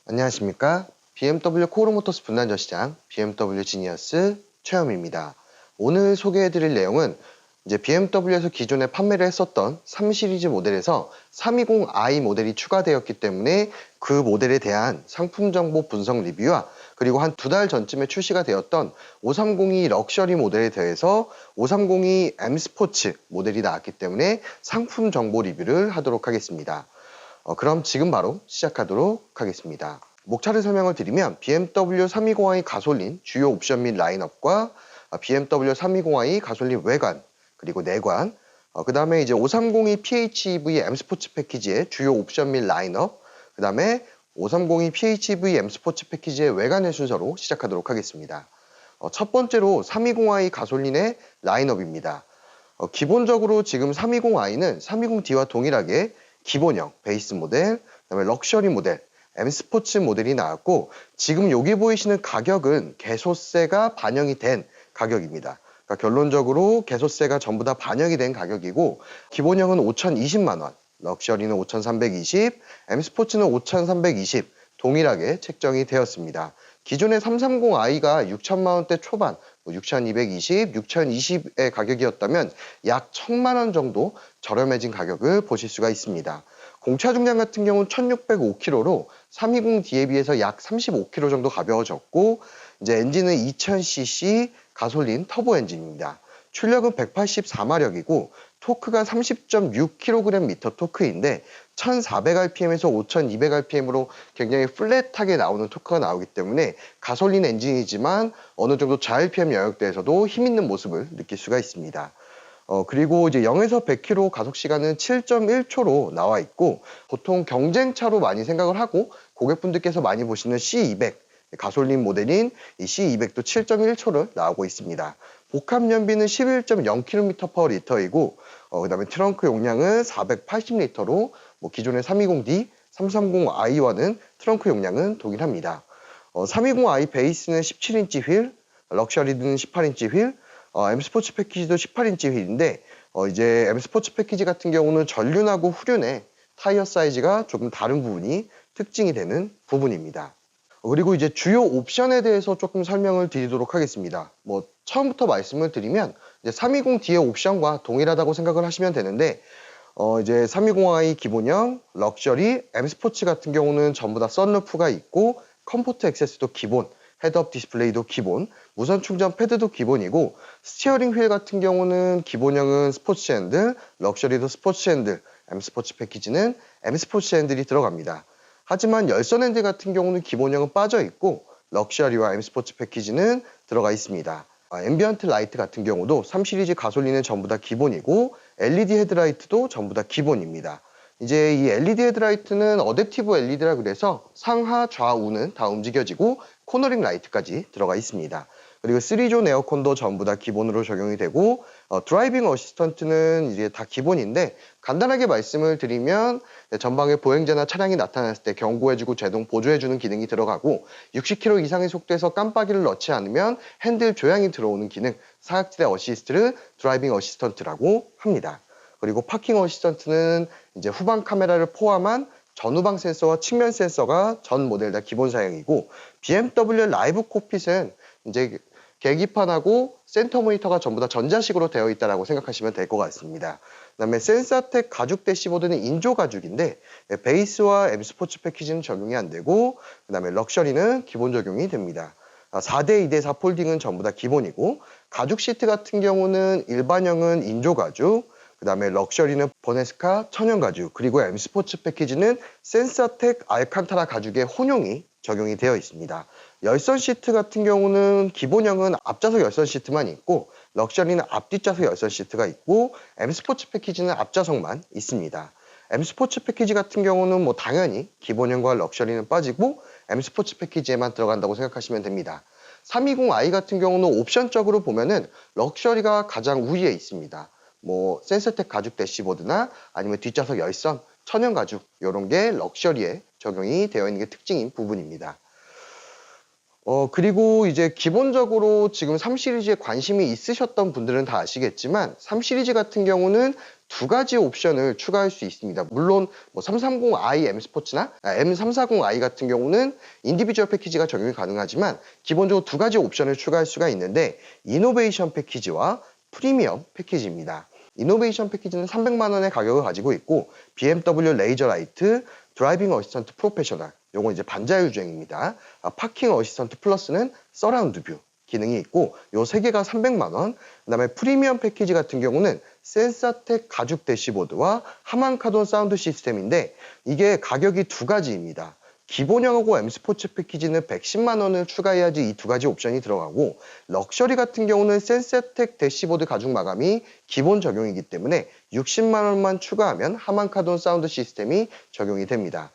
안녕하십니까? BMW 코오르모터스 분단전시장 BMW 지니어스 최영입니다. 오늘 소개해드릴 내용은 이제 BMW에서 기존에 판매를 했었던 3 시리즈 모델에서 320i 모델이 추가되었기 때문에 그 모델에 대한 상품 정보 분석 리뷰와 그리고 한 2달 전쯤에 출시가 되었던 530이 럭셔리 모델에 대해서 530이 M 스포츠 모델이 나왔기 때문에 상품 정보 리뷰를 하도록 하겠습니다. 그럼 지금 바로 시작하도록 하겠습니다. 목차를 설명을 드리면 BMW 320i 가솔린 주요 옵션 및 라인업과 BMW 320i 가솔린 외관 그리고 내관, 그 다음에 이제 530이 PHEV M 스포츠 패키지의 주요 옵션 및 라인업, 그 다음에 530이 PHEV M 스포츠 패키지의 외관의 순서로 시작하도록 하겠습니다. 첫 번째로 320i 가솔린의 라인업입니다. 기본적으로 지금 320i는 320D와 동일하게 기본형, 베이스 모델, 그다음에 럭셔리 모델, M 스포츠 모델이 나왔고 지금 여기 보이시는 가격은 개소세가 반영이 된 가격입니다. 그러니까 결론적으로 개소세가 전부 다 반영이 된 가격이고 기본형은 5,020만 원, 럭셔리는 5,320, M 스포츠는 5,320 동일하게 책정이 되었습니다. 기존의 330i가 6천만 원대 초반, 6,220, 6,020의 가격이었다면 약 1,000만 원 정도 저렴해진 가격을 보실 수가 있습니다. 공차 중량 같은 경우는 1,605kg로 320D에 비해서 약 35kg 정도 가벼워졌고 이제 엔진은 2000cc 가솔린 터보 엔진입니다. 출력은 184마력이고 토크가 30.6kgm 토크인데 1400rpm에서 5200rpm으로 굉장히 플랫하게 나오는 토크가 나오기 때문에 가솔린 엔진이지만 어느 정도 저RPM 영역대에서도 힘있는 모습을 느낄 수가 있습니다. 그리고 이제 0에서 100km 가속 시간은 7.1초로 나와 있고 보통 경쟁차로 많이 생각을 하고 고객분들께서 많이 보시는 C200 가솔린 모델인 이 C200도 7.1초를 나오고 있습니다. 복합 연비는 11.0km/L이고 그 다음에 트렁크 용량은 480L로 기존의 320D, 330i와는 트렁크 용량은 동일합니다. 320i 베이스는 17인치 휠, 럭셔리는 18인치 휠, M 스포츠 패키지도 18인치 휠인데 이제 M 스포츠 패키지 같은 경우는 전륜하고 후륜의 타이어 사이즈가 조금 다른 부분이 특징이 되는 부분입니다. 그리고 이제 주요 옵션에 대해서 조금 설명을 드리도록 하겠습니다. 처음부터 말씀을 드리면 이제 320D의 옵션과 동일하다고 생각을 하시면 되는데 이제 320i 기본형, 럭셔리, M 스포츠 같은 경우는 전부 다 썬루프가 있고 컴포트 액세스도 기본, 헤드업 디스플레이도 기본, 무선 충전 패드도 기본이고 스티어링 휠 같은 경우는 기본형은 스포츠 핸들, 럭셔리도 스포츠 핸들, M 스포츠 패키지는 M 스포츠 핸들이 들어갑니다. 하지만 열선 핸들 같은 경우는 기본형은 빠져 있고 럭셔리와 M 스포츠 패키지는 들어가 있습니다. 앰비언트 라이트 같은 경우도 3 시리즈 가솔린은 전부 다 기본이고 LED 헤드라이트도 전부 다 기본입니다. 이제 이 LED 헤드라이트는 어댑티브 LED라 그래서 상하 좌우는 다 움직여지고 코너링 라이트까지 들어가 있습니다. 그리고 3존 에어컨도 전부 다 기본으로 적용이 되고 드라이빙 어시스턴트는 이제 다 기본인데 간단하게 말씀을 드리면 전방에 보행자나 차량이 나타났을 때 경고해주고 제동 보조해주는 기능이 들어가고 60km 이상의 속도에서 깜빡이를 넣지 않으면 핸들 조향이 들어오는 기능 사각지대 어시스트를 드라이빙 어시스턴트라고 합니다. 그리고 파킹 어시스턴트는 이제 후방 카메라를 포함한 전후방 센서와 측면 센서가 전 모델 다 기본 사양이고 BMW 라이브 콕핏은 이제 계기판하고 센터 모니터가 전부 다 전자식으로 되어 있다고 생각하시면 될 것 같습니다. 그다음에 센서텍 가죽 대시보드는 인조 가죽인데 베이스와 M 스포츠 패키지는 적용이 안 되고 그다음에 럭셔리는 기본 적용이 됩니다. 4대 2대 4 폴딩은 전부 다 기본이고 가죽 시트 같은 경우는 일반형은 인조 가죽, 그 다음에 럭셔리는 버네스카 천연 가죽, 그리고 M 스포츠 패키지는 센서텍 알칸타라 가죽의 혼용이 적용이 되어 있습니다. 열선 시트 같은 경우는 기본형은 앞좌석 열선 시트만 있고 럭셔리는 앞뒷좌석 열선 시트가 있고 M 스포츠 패키지는 앞좌석만 있습니다. M 스포츠 패키지 같은 경우는 당연히 기본형과 럭셔리는 빠지고 M 스포츠 패키지에만 들어간다고 생각하시면 됩니다. 320i 같은 경우는 옵션적으로 보면은 럭셔리가 가장 우위에 있습니다. 센서텍 가죽 대시보드나 아니면 뒷좌석 열선, 천연 가죽 이런 게 럭셔리에 적용이 되어 있는 게 특징인 부분입니다. 그리고 이제 기본적으로 지금 3 시리즈에 관심이 있으셨던 분들은 다 아시겠지만 3 시리즈 같은 경우는 두 가지 옵션을 추가할 수 있습니다. 물론 뭐 330i M 스포츠나 M340i 같은 경우는 인디비주얼 패키지가 적용이 가능하지만 기본적으로 두 가지 옵션을 추가할 수가 있는데 이노베이션 패키지와 프리미엄 패키지입니다. 이노베이션 패키지는 300만 원의 가격을 가지고 있고 BMW 레이저 라이트, 드라이빙 어시스턴트 프로페셔널, 요건 이제 반자율 주행입니다. 파킹 어시스턴트 플러스는 서라운드 뷰 기능이 있고 요 세 개가 300만 원. 그다음에 프리미엄 패키지 같은 경우는 센서텍 가죽 대시보드와 하만카돈 사운드 시스템인데 이게 가격이 두 가지입니다. 기본형하고 M 스포츠 패키지는 110만 원을 추가해야지 이 두 가지 옵션이 들어가고 럭셔리 같은 경우는 센서텍 대시보드 가죽 마감이 기본 적용이기 때문에 60만 원만 추가하면 하만카돈 사운드 시스템이 적용이 됩니다.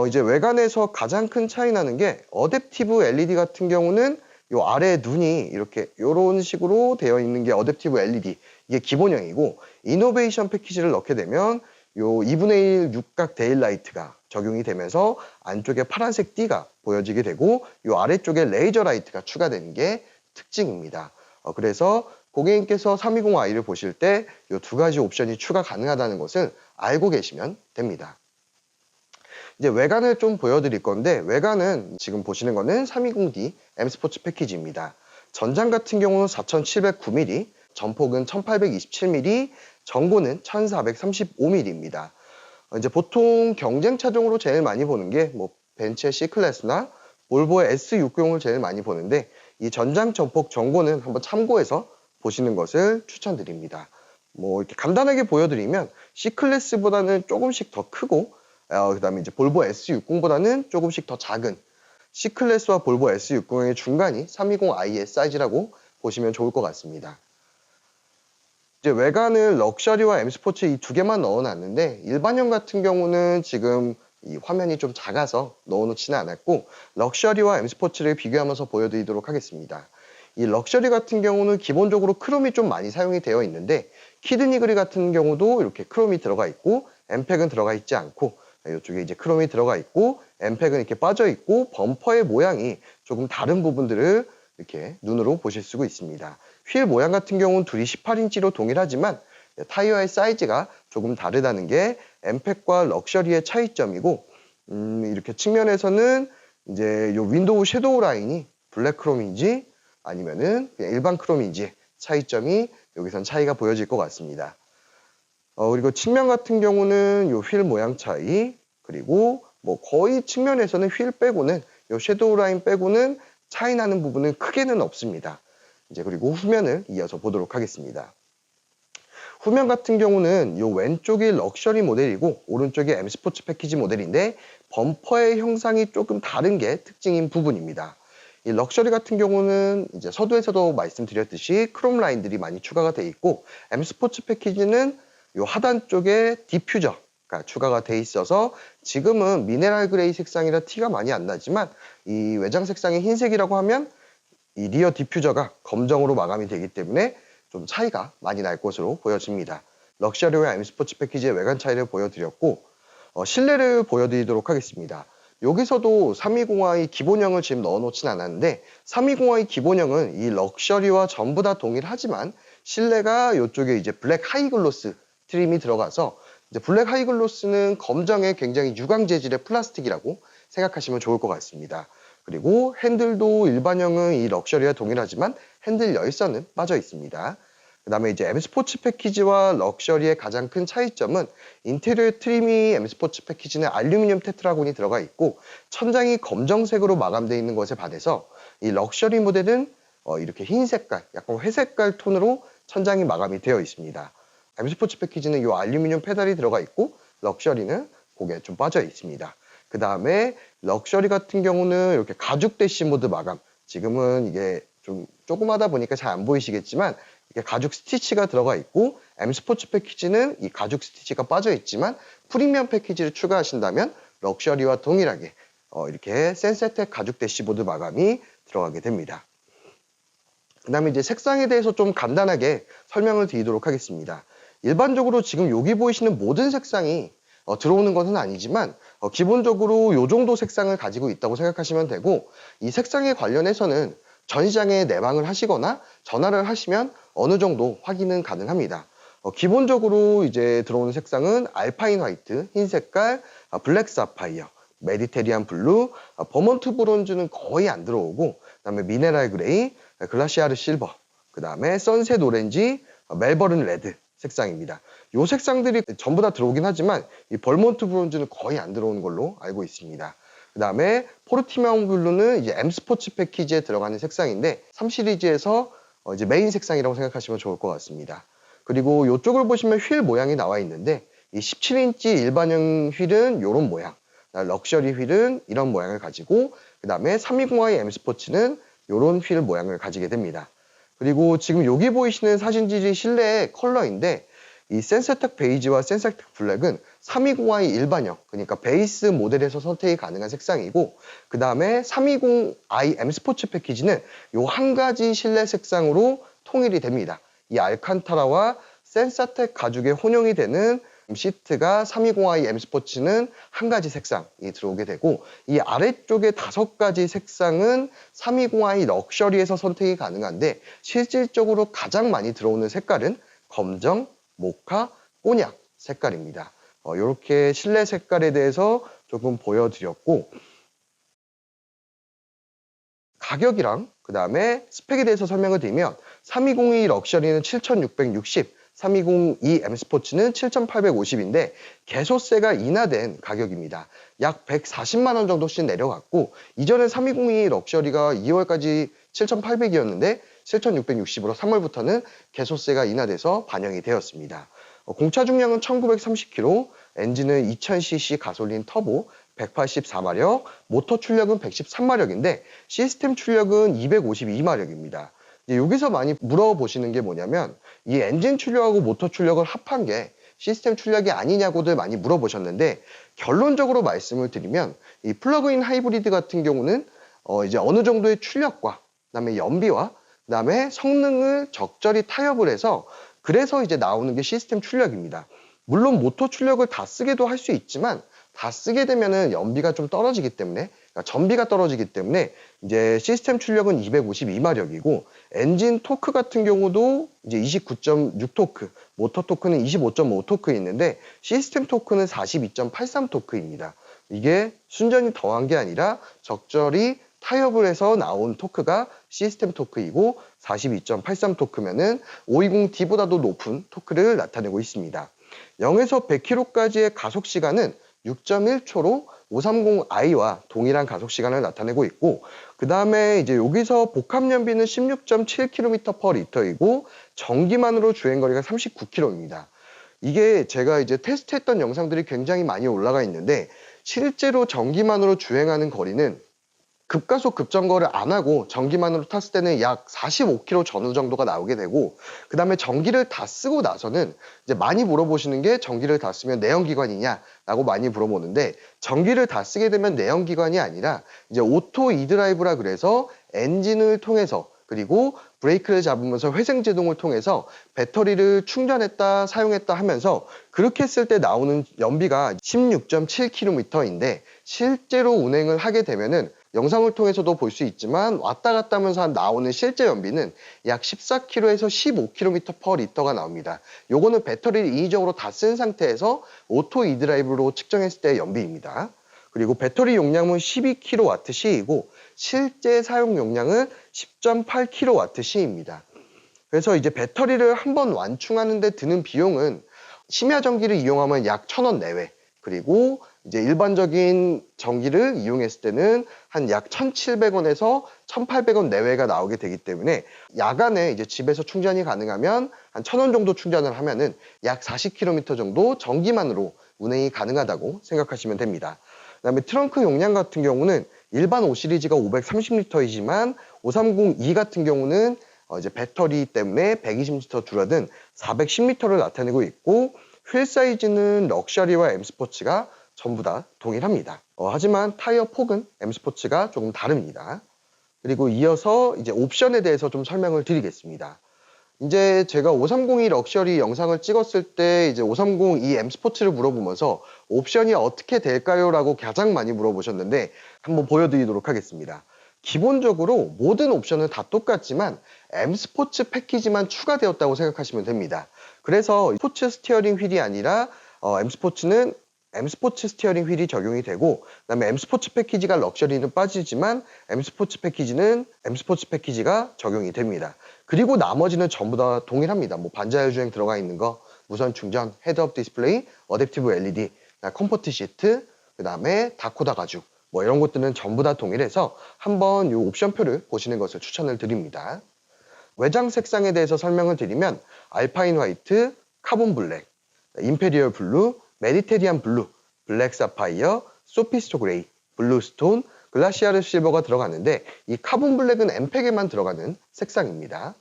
이제 외관에서 가장 큰 차이 나는 게 어댑티브 LED 같은 경우는 요 아래 눈이 이렇게 요런 식으로 되어 있는 게 어댑티브 LED 이게 기본형이고 이노베이션 패키지를 넣게 되면 요 2분의 1 육각 데일라이트가 적용이 되면서 안쪽에 파란색 띠가 보여지게 되고 요 아래쪽에 레이저 라이트가 추가되는 게 특징입니다. 그래서 고객님께서 320i를 보실 때 요 두 가지 옵션이 추가 가능하다는 것을 알고 계시면 됩니다. 이제 외관을 좀 보여드릴 건데 외관은 지금 보시는 거는 320D M 스포츠 패키지입니다. 전장 같은 경우는 4709mm, 전폭은 1827mm, 전고는 1435mm입니다. 이제 보통 경쟁 차종으로 제일 많이 보는 게 뭐 벤츠의 C클래스나 볼보의 S60을 제일 많이 보는데 이 전장 전폭 전고는 한번 참고해서 보시는 것을 추천드립니다. 뭐 이렇게 간단하게 보여드리면 C클래스보다는 조금씩 더 크고 그 다음에 이제 볼보 S60보다는 조금씩 더 작은 C클래스와 볼보 S60의 중간이 320i의 사이즈라고 보시면 좋을 것 같습니다. 이제 외관을 럭셔리와 M 스포츠 이 두 개만 넣어놨는데 일반형 같은 경우는 지금 이 화면이 좀 작아서 넣어놓지는 않았고 럭셔리와 M 스포츠를 비교하면서 보여드리도록 하겠습니다. 이 럭셔리 같은 경우는 기본적으로 크롬이 좀 많이 사용이 되어 있는데 키드니 그릴 같은 경우도 이렇게 크롬이 들어가 있고 엠팩은 들어가 있지 않고 이쪽에 이제 크롬이 들어가 있고 엠팩은 이렇게 빠져 있고 범퍼의 모양이 조금 다른 부분들을 이렇게 눈으로 보실 수가 있습니다. 휠 모양 같은 경우는 둘이 18인치로 동일하지만 타이어의 사이즈가 조금 다르다는 게 엠팩과 럭셔리의 차이점이고 이렇게 측면에서는 이제 요 윈도우 섀도우 라인이 블랙 크롬인지 아니면은 그냥 일반 크롬인지 차이점이 여기선 차이가 보여질 것 같습니다. 그리고 측면 같은 경우는 요 휠 모양 차이 그리고 뭐 거의 측면에서는 휠 빼고는 요 섀도우 라인 빼고는 차이 나는 부분은 크게는 없습니다. 이제 그리고 후면을 이어서 보도록 하겠습니다. 후면 같은 경우는 요 왼쪽이 럭셔리 모델이고 오른쪽이 M 스포츠 패키지 모델인데 범퍼의 형상이 조금 다른 게 특징인 부분입니다. 이 럭셔리 같은 경우는 이제 서두에서도 말씀드렸듯이 크롬 라인들이 많이 추가가 돼 있고 M 스포츠 패키지는 요 하단 쪽에 디퓨저가 추가가 돼 있어서 지금은 미네랄 그레이 색상이라 티가 많이 안 나지만 이 외장 색상이 흰색이라고 하면 이 리어 디퓨저가 검정으로 마감이 되기 때문에 좀 차이가 많이 날 것으로 보여집니다. 럭셔리와 M 스포츠 패키지의 외관 차이를 보여드렸고 실내를 보여드리도록 하겠습니다. 여기서도 320i 기본형을 지금 넣어놓진 않았는데 320i 기본형은 이 럭셔리와 전부 다 동일하지만 실내가 이쪽에 이제 블랙 하이글로스 트림이 들어가서 이제 블랙 하이글로스는 검정의 굉장히 유광 재질의 플라스틱이라고 생각하시면 좋을 것 같습니다. 그리고 핸들도 일반형은 이 럭셔리와 동일하지만 핸들 열선은 빠져 있습니다. 그 다음에 이제 M 스포츠 패키지와 럭셔리의 가장 큰 차이점은 인테리어 트림이 M 스포츠 패키지는 알루미늄 테트라곤이 들어가 있고 천장이 검정색으로 마감되어 있는 것에 반해서 이 럭셔리 모델은 이렇게 흰 색깔, 약간 회색깔 톤으로 천장이 마감이 되어 있습니다. M 스포츠 패키지는 이 알루미늄 페달이 들어가 있고 럭셔리는 그게 좀 빠져 있습니다. 그 다음에 럭셔리 같은 경우는 이렇게 가죽 대시보드 마감. 지금은 이게 좀 조그마다 보니까 잘 안 보이시겠지만 이게 가죽 스티치가 들어가 있고 M 스포츠 패키지는 이 가죽 스티치가 빠져 있지만 프리미엄 패키지를 추가하신다면 럭셔리와 동일하게 이렇게 센세텍 가죽 대시보드 마감이 들어가게 됩니다. 그 다음에 이제 색상에 대해서 좀 간단하게 설명을 드리도록 하겠습니다. 일반적으로 지금 여기 보이시는 모든 색상이 들어오는 것은 아니지만 기본적으로 이 정도 색상을 가지고 있다고 생각하시면 되고, 이 색상에 관련해서는 전시장에 내방을 하시거나 전화를 하시면 어느 정도 확인은 가능합니다. 기본적으로 이제 들어오는 색상은 알파인 화이트, 흰 색깔, 블랙 사파이어, 메디테리안 블루, 버먼트 브론즈는 거의 안 들어오고, 그다음에 미네랄 그레이, 글라시아르 실버, 그다음에 선셋 오렌지, 멜버른 레드 색상입니다. 이 색상들이 전부 다 들어오긴 하지만 이 벌몬트 브론즈는 거의 안 들어오는 걸로 알고 있습니다. 그다음에 포르티마온 블루는 이제 M 스포츠 패키지에 들어가는 색상인데 3 시리즈에서 이제 메인 색상이라고 생각하시면 좋을 것 같습니다. 그리고 이쪽을 보시면 휠 모양이 나와 있는데 이 17인치 일반형 휠은 이런 모양, 럭셔리 휠은 이런 모양을 가지고, 그 다음에 320i M 스포츠는 이런 휠 모양을 가지게 됩니다. 그리고 지금 여기 보이시는 사진들이 실내의 컬러인데 이 센서텍 베이지와 센서텍 블랙은 320i 일반형, 그러니까 베이스 모델에서 선택이 가능한 색상이고, 그 다음에 320i M 스포츠 패키지는 이 한 가지 실내 색상으로 통일이 됩니다. 이 알칸타라와 센서텍 가죽에 혼용이 되는 시트가 320i M 스포츠는 한 가지 색상이 들어오게 되고, 이 아래쪽에 5가지 색상은 320i 럭셔리에서 선택이 가능한데 실질적으로 가장 많이 들어오는 색깔은 검정, 모카, 꼬냑 색깔입니다. 이렇게 실내 색깔에 대해서 조금 보여드렸고, 가격이랑 그 다음에 스펙에 대해서 설명을 드리면 3202 럭셔리는 7660, 3202 M 스포츠는 7850인데 개소세가 인하된 가격입니다. 약 140만 원 정도씩 내려갔고, 이전에 3202 럭셔리가 2월까지 7800이었는데 7660으로 3월부터는 개소세가 인하돼서 반영이 되었습니다. 공차 중량은 1930kg, 엔진은 2000cc 가솔린 터보, 184마력, 모터 출력은 113마력인데 시스템 출력은 252마력입니다. 여기서 많이 물어보시는 게 뭐냐면 이 엔진 출력하고 모터 출력을 합한 게 시스템 출력이 아니냐고들 많이 물어보셨는데, 결론적으로 말씀을 드리면 이 플러그인 하이브리드 같은 경우는 이제 어느 정도의 출력과 그다음에 연비와 그다음에 성능을 적절히 타협을 해서 그래서 이제 나오는 게 시스템 출력입니다. 물론 모터 출력을 다 쓰게도 할 수 있지만 다 쓰게 되면은 연비가 좀 떨어지기 때문에, 그러니까 전비가 떨어지기 때문에 이제 시스템 출력은 252마력이고 엔진 토크 같은 경우도 이제 29.6 토크, 모터 토크는 25.5 토크 있는데 시스템 토크는 42.83 토크입니다. 이게 순전히 더한 게 아니라 적절히 타협을 해서 나온 토크가 시스템 토크이고 42.83 토크면은 520D보다도 높은 토크를 나타내고 있습니다. 0에서 100km까지의 가속 시간은 6.1초로 530i와 동일한 가속 시간을 나타내고 있고, 그 다음에 이제 여기서 복합 연비는 16.7km/L이고 전기만으로 주행거리가 39km입니다. 이게 제가 이제 테스트했던 영상들이 굉장히 많이 올라가 있는데 실제로 전기만으로 주행하는 거리는 급가속 급정거를 안 하고 전기만으로 탔을 때는 약 45km 전후 정도가 나오게 되고, 그 다음에 전기를 다 쓰고 나서는 이제 많이 물어보시는 게 전기를 다 쓰면 내연기관이냐 라고 많이 물어보는데, 전기를 다 쓰게 되면 내연기관이 아니라 이제 오토 이드라이브라 그래서 엔진을 통해서 그리고 브레이크를 잡으면서 회생제동을 통해서 배터리를 충전했다 사용했다 하면서 그렇게 했을 때 나오는 연비가 16.7km인데 실제로 운행을 하게 되면은 영상을 통해서도 볼 수 있지만 왔다 갔다 하면서 나오는 실제 연비는 약 14km에서 15km/L가 나옵니다. 요거는 배터리를 인위적으로 다 쓴 상태에서 오토 이드라이브로 측정했을 때의 연비입니다. 그리고 배터리 용량은 12kWh이고 실제 사용 용량은 10.8kWh입니다. 그래서 이제 배터리를 한번 완충하는 데 드는 비용은 심야 전기를 이용하면 약 1,000원 내외, 그리고 이제 일반적인 전기를 이용했을 때는 한 약 1,700원에서 1,800원 내외가 나오게 되기 때문에 야간에 이제 집에서 충전이 가능하면 한 1,000원 정도 충전을 하면은 약 40km 정도 전기만으로 운행이 가능하다고 생각하시면 됩니다. 그다음에 트렁크 용량 같은 경우는 일반 5 시리즈가 530L이지만 530e 같은 경우는 이제 배터리 때문에 120L 줄어든 410L를 나타내고 있고, 휠 사이즈는 럭셔리와 M 스포츠가 전부 다 동일합니다. 하지만 타이어 폭은 M 스포츠가 조금 다릅니다. 그리고 이어서 이제 옵션에 대해서 좀 설명을 드리겠습니다. 이제 제가 530e 럭셔리 영상을 찍었을 때 이제 530e M 스포츠를 물어보면서 옵션이 어떻게 될까요? 라고 가장 많이 물어보셨는데 한번 보여드리도록 하겠습니다. 기본적으로 모든 옵션은 다 똑같지만 M 스포츠 패키지만 추가되었다고 생각하시면 됩니다. 그래서 스포츠 스티어링 휠이 아니라 M 스포츠는 M 스포츠 스티어링 휠이 적용이 되고, 그다음에 M 스포츠 패키지가 럭셔리는 빠지지만 M 스포츠 패키지는 M 스포츠 패키지가 적용이 됩니다. 그리고 나머지는 전부 다 동일합니다. 뭐 반자율 주행 들어가 있는 거, 무선 충전, 헤드업 디스플레이, 어댑티브 LED, 컴포트 시트, 그다음에 다코다 가죽, 뭐 이런 것들은 전부 다 동일해서 한번 이 옵션표를 보시는 것을 추천을 드립니다. 외장 색상에 대해서 설명을 드리면 알파인 화이트, 카본 블랙, 임페리얼 블루, 메디테리안 블루, 블랙 사파이어, 소피스토 그레이, 블루스톤, 글라시아르 실버가 들어가는데 이 카본 블랙은 M팩에만 들어가는 색상입니다.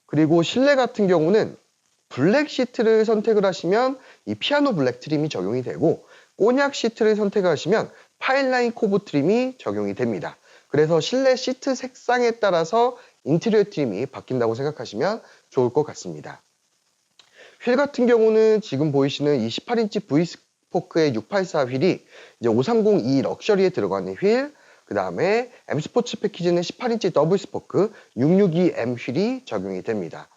그리고 실내 같은 경우는 블랙 시트를 선택을 하시면 이 피아노 블랙 트림이 적용이 되고, 꼬냑 시트를 선택하시면 파일라인 코브 트림이 적용이 됩니다. 그래서 실내 시트 색상에 따라서 인테리어 트림이 바뀐다고 생각하시면 좋을 것 같습니다. 휠 같은 경우는 지금 보이시는 이 18인치 V스포크의 684 휠이 이제 530e 럭셔리에 들어가는 휠, 그 다음에 M 스포츠 패키지는 18인치 더블 스포크 662M 휠이 적용이 됩니다.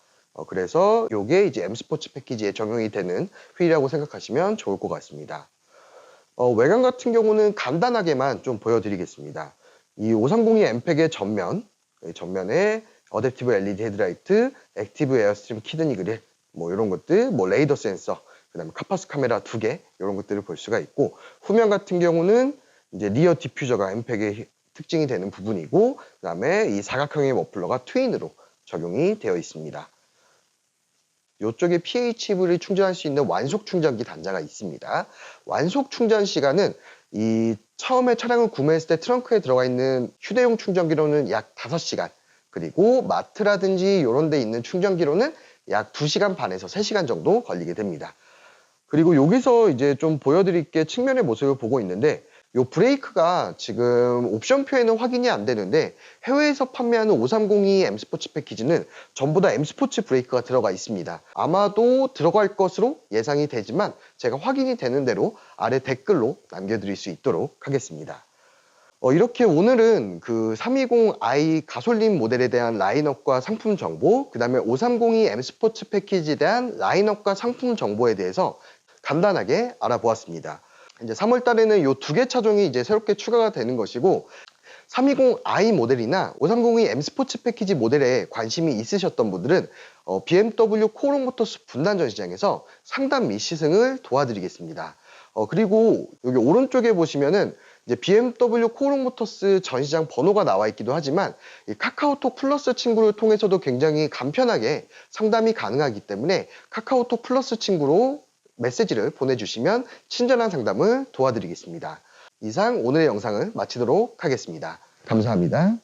그래서 이게 이제 M 스포츠 패키지에 적용이 되는 휠이라고 생각하시면 좋을 것 같습니다. 외관 같은 경우는 간단하게만 좀 보여드리겠습니다. 이 530e M팩의 전면에 어댑티브 LED 헤드라이트, 액티브 에어스트림 키드니 그릴, 뭐 이런 것들, 뭐 레이더 센서, 그 다음에 카파스 카메라 2개, 이런 것들을 볼 수가 있고, 후면 같은 경우는 이제 리어 디퓨저가 M팩의 특징이 되는 부분이고, 그 다음에 이 사각형의 머플러가 트윈으로 적용이 되어 있습니다. 이쪽에 PHEV를 충전할 수 있는 완속 충전기 단자가 있습니다. 완속 충전 시간은 이 처음에 차량을 구매했을 때 트렁크에 들어가 있는 휴대용 충전기로는 약 5시간, 그리고 마트라든지 이런 데 있는 충전기로는 약 2시간 반에서 3시간 정도 걸리게 됩니다. 그리고 여기서 이제 좀 보여드릴 게 측면의 모습을 보고 있는데, 이 브레이크가 지금 옵션표에는 확인이 안 되는데 해외에서 판매하는 530e M 스포츠 패키지는 전부 다 M 스포츠 브레이크가 들어가 있습니다. 아마도 들어갈 것으로 예상이 되지만 제가 확인이 되는 대로 아래 댓글로 남겨드릴 수 있도록 하겠습니다. 이렇게 오늘은 그 320i 가솔린 모델에 대한 라인업과 상품 정보, 그 다음에 530e M 스포츠 패키지에 대한 라인업과 상품 정보에 대해서 간단하게 알아보았습니다. 이제 3월 달에는 이 2개 차종이 이제 새롭게 추가가 되는 것이고, 320i 모델이나 530e M 스포츠 패키지 모델에 관심이 있으셨던 분들은 BMW 코오롱 모터스 분단 전시장에서 상담 및 시승을 도와드리겠습니다. 그리고 여기 오른쪽에 보시면은 이제 BMW 코오롱 모터스 전시장 번호가 나와 있기도 하지만 이 카카오톡 플러스 친구를 통해서도 굉장히 간편하게 상담이 가능하기 때문에 카카오톡 플러스 친구로 메시지를 보내주시면 친절한 상담을 도와드리겠습니다. 이상 오늘의 영상을 마치도록 하겠습니다. 감사합니다.